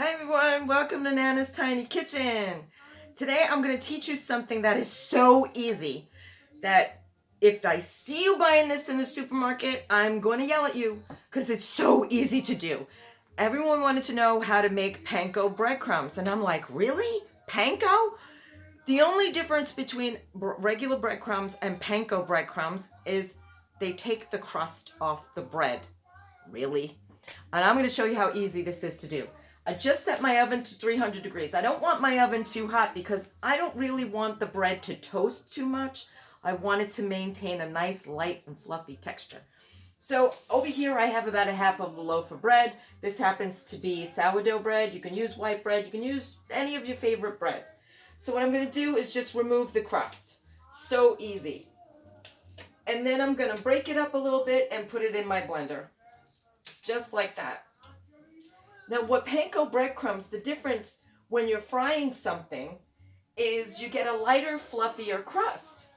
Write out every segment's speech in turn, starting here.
Hi everyone, welcome to Nana's Tiny Kitchen. Today I'm going to teach you something that is so easy that if I see you buying this in the supermarket, I'm going to yell at you because it's so easy to do. Everyone wanted to know how to make panko breadcrumbs and I'm like, really? Panko? The only difference between regular breadcrumbs and panko breadcrumbs is they take the crust off the bread. Really? And I'm going to show you how easy this is to do. I just set my oven to 300 degrees. I don't want my oven too hot because I don't really want the bread to toast too much. I want it to maintain a nice light and fluffy texture. So over here I have about a half of a loaf of bread. This happens to be sourdough bread. You can use white bread. You can use any of your favorite breads. So what I'm going to do is just remove the crust. So easy. And then I'm going to break it up a little bit and put it in my blender. Just like that. Now what panko breadcrumbs, the difference when you're frying something is you get a lighter, fluffier crust,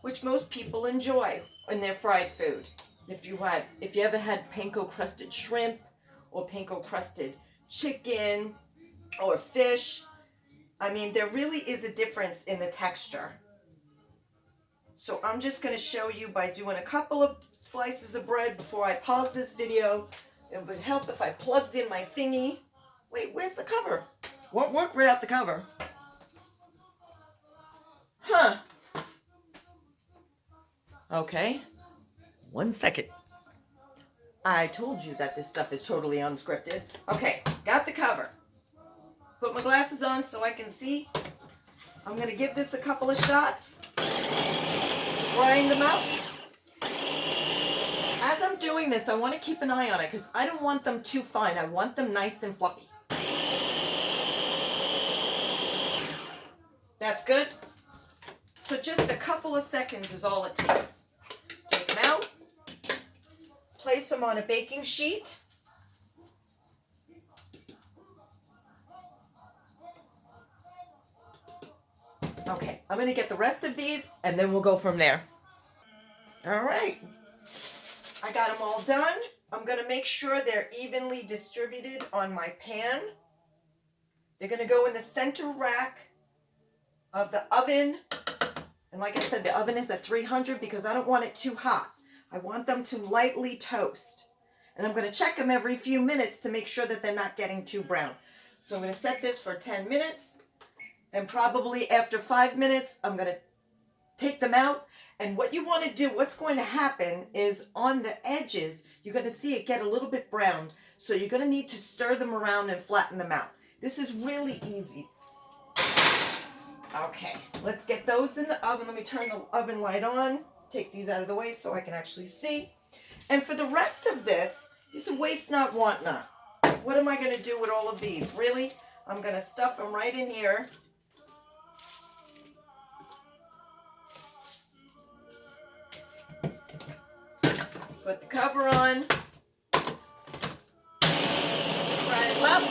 which most people enjoy in their fried food. If you ever had panko crusted shrimp or panko crusted chicken or fish, I mean, there really is a difference in the texture. So I'm just going to show you by doing a couple of slices of bread before I pause this video. It would help if I plugged in my thingy. Wait, where's the cover? Won't work without the cover. Huh. Okay. 1 second. I told you that this stuff is totally unscripted. Okay, got the cover. Put my glasses on so I can see. I'm going to give this a couple of shots. Frying them out. As I'm doing this, I want to keep an eye on it because I don't want them too fine. I want them nice and fluffy. That's good. So just a couple of seconds is all it takes. Take them out. Place them on a baking sheet. Okay, I'm going to get the rest of these and then we'll go from there. All right. I got them all done. I'm going to make sure they're evenly distributed on my pan. They're going to go in the center rack of the oven. And like I said, the oven is at 300 because I don't want it too hot. I want them to lightly toast. And I'm going to check them every few minutes to make sure that they're not getting too brown. So I'm going to set this for 10 minutes. And probably after 5 minutes, I'm going to take them out. And what you want to do, what's going to happen is on the edges, you're going to see it get a little bit browned. So you're going to need to stir them around and flatten them out. This is really easy. Okay, let's get those in the oven. Let me turn the oven light on. Take these out of the way so I can actually see. And for the rest of this, it's a waste not, want not. What am I going to do with all of these? Really? I'm going to stuff them right in here. Put the cover on. Fry them up.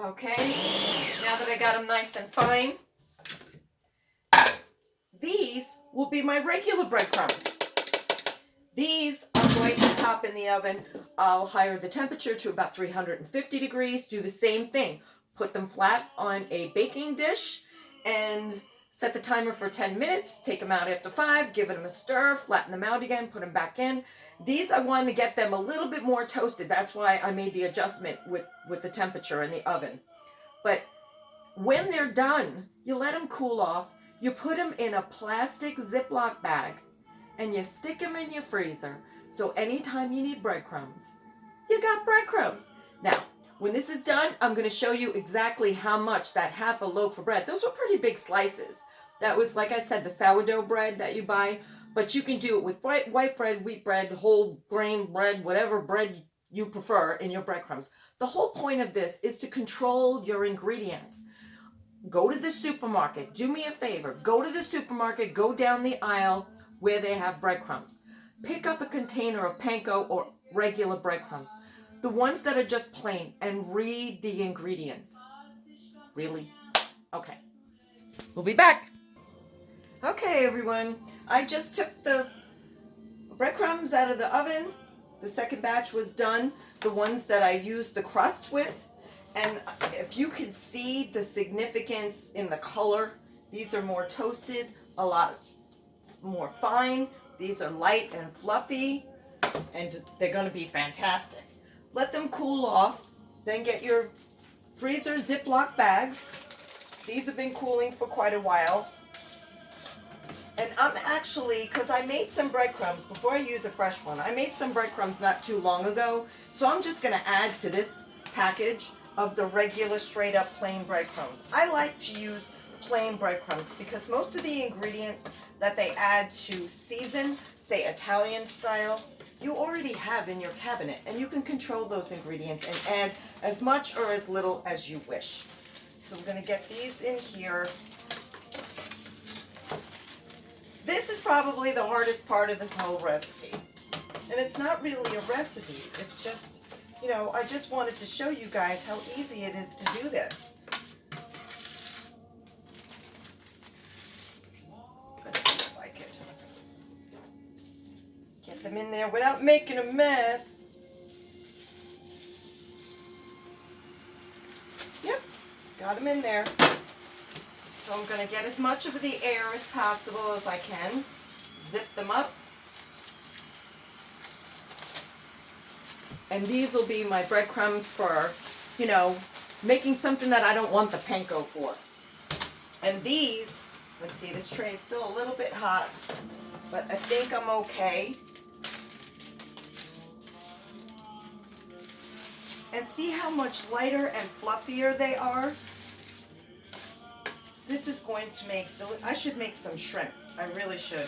Okay, now that I got them nice and fine, these will be my regular breadcrumbs. These I'm going to pop in the oven. I'll higher the temperature to about 350 degrees. Do the same thing. Put them flat on a baking dish and set the timer for 10 minutes. Take them out after 5, give them a stir, flatten them out again, put them back in. These I wanted to get them a little bit more toasted. That's why I made the adjustment with the temperature in the oven. But when they're done, you let them cool off. You put them in a plastic Ziploc bag and you stick them in your freezer. So anytime you need breadcrumbs, you got breadcrumbs. Now, when this is done, I'm going to show you exactly how much that half a loaf of bread. Those were pretty big slices. That was, like I said, the sourdough bread that you buy. But you can do it with white bread, wheat bread, whole grain bread, whatever bread you prefer in your breadcrumbs. The whole point of this is to control your ingredients. Go to the supermarket. Do me a favor. Go to the supermarket. Go down the aisle where they have breadcrumbs. Pick up a container of panko or regular breadcrumbs. The ones that are just plain, and read the ingredients. Really? Okay. We'll be back. Okay, everyone. I just took the breadcrumbs out of the oven. The second batch was done. The ones that I used the crust with. And if you could see the significance in the color, these are more toasted, a lot more fine. These are light and fluffy, and they're going to be fantastic. Let them cool off. Then get your freezer Ziploc bags. These have been cooling for quite a while. And I'm actually, because I made some breadcrumbs before I use a fresh one, I made some breadcrumbs not too long ago. So I'm just going to add to this package of the regular straight up plain breadcrumbs. I like to use plain breadcrumbs because most of the ingredients that they add to season, say Italian style, you already have in your cabinet, and you can control those ingredients and add as much or as little as you wish. So we're going to get these in here. This is probably the hardest part of this whole recipe. And it's not really a recipe. It's just, you know, I just wanted to show you guys how easy it is to do this. Let's see if I could get them in there without making a mess. Yep, got them in there. So I'm going to get as much of the air as possible as I can. Zip them up. And these will be my breadcrumbs for, you know, making something that I don't want the panko for. And these, let's see, this tray is still a little bit hot, but I think I'm okay. And see how much lighter and fluffier they are? This is going to make, I should make some shrimp. I really should.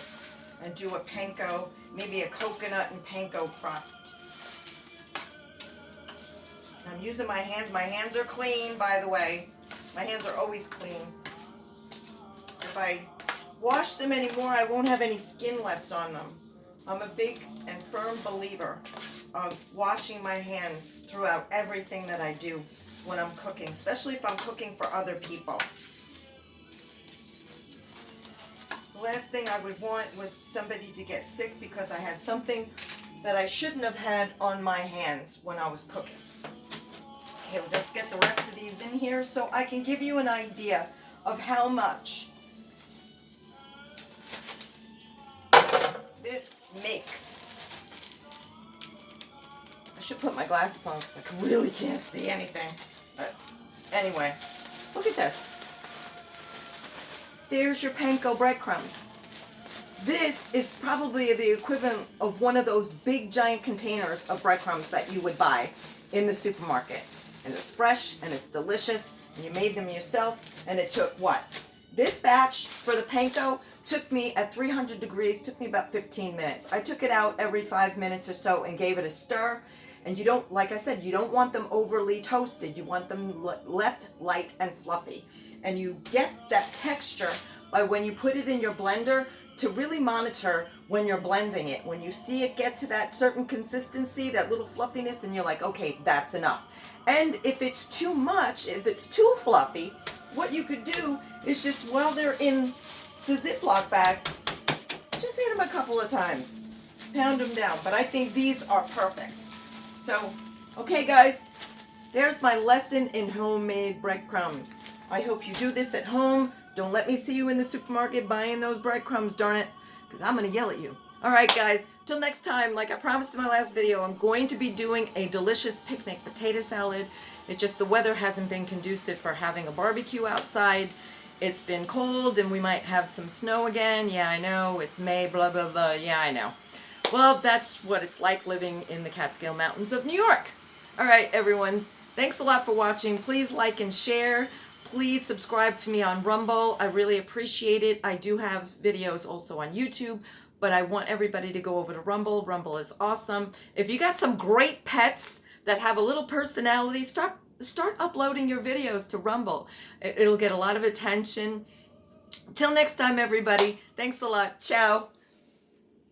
And do a panko, maybe a coconut and panko crust. I'm using my hands. My hands are clean, by the way. My hands are always clean. If I wash them anymore, I won't have any skin left on them. I'm a big and firm believer of washing my hands throughout everything that I do when I'm cooking, especially if I'm cooking for other people. The last thing I would want was somebody to get sick because I had something that I shouldn't have had on my hands when I was cooking. Okay, let's get the rest of these in here so I can give you an idea of how much this makes. I should put my glasses on because I really can't see anything. But anyway, look at this. There's your panko breadcrumbs. This is probably the equivalent of one of those big giant containers of breadcrumbs that you would buy in the supermarket. And it's fresh and it's delicious and you made them yourself, and it took what? This batch for the panko took me at 300 degrees, took me about 15 minutes. I took it out every 5 minutes or so and gave it a stir. And you don't, like I said, you don't want them overly toasted. You want them left light and fluffy. And you get that texture by when you put it in your blender to really monitor when you're blending it. When you see it get to that certain consistency, that little fluffiness, and you're like, okay, that's enough. And if it's too much, if it's too fluffy, what you could do is just, while they're in the Ziploc bag, just hit them a couple of times. Pound them down. But I think these are perfect. So, okay guys, there's my lesson in homemade breadcrumbs. I hope you do this at home. Don't let me see you in the supermarket buying those breadcrumbs, darn it, because I'm going to yell at you. Alright guys, till next time, like I promised in my last video, I'm going to be doing a delicious picnic potato salad. It's just the weather hasn't been conducive for having a barbecue outside. It's been cold and we might have some snow again. Yeah, I know, it's May, blah, blah, blah. Yeah, I know. Well, that's what it's like living in the Catskill Mountains of New York. All right, everyone. Thanks a lot for watching. Please like and share. Please subscribe to me on Rumble. I really appreciate it. I do have videos also on YouTube, but I want everybody to go over to Rumble. Rumble is awesome. If you got some great pets that have a little personality, start uploading your videos to Rumble. It'll get a lot of attention. Till next time, everybody. Thanks a lot. Ciao.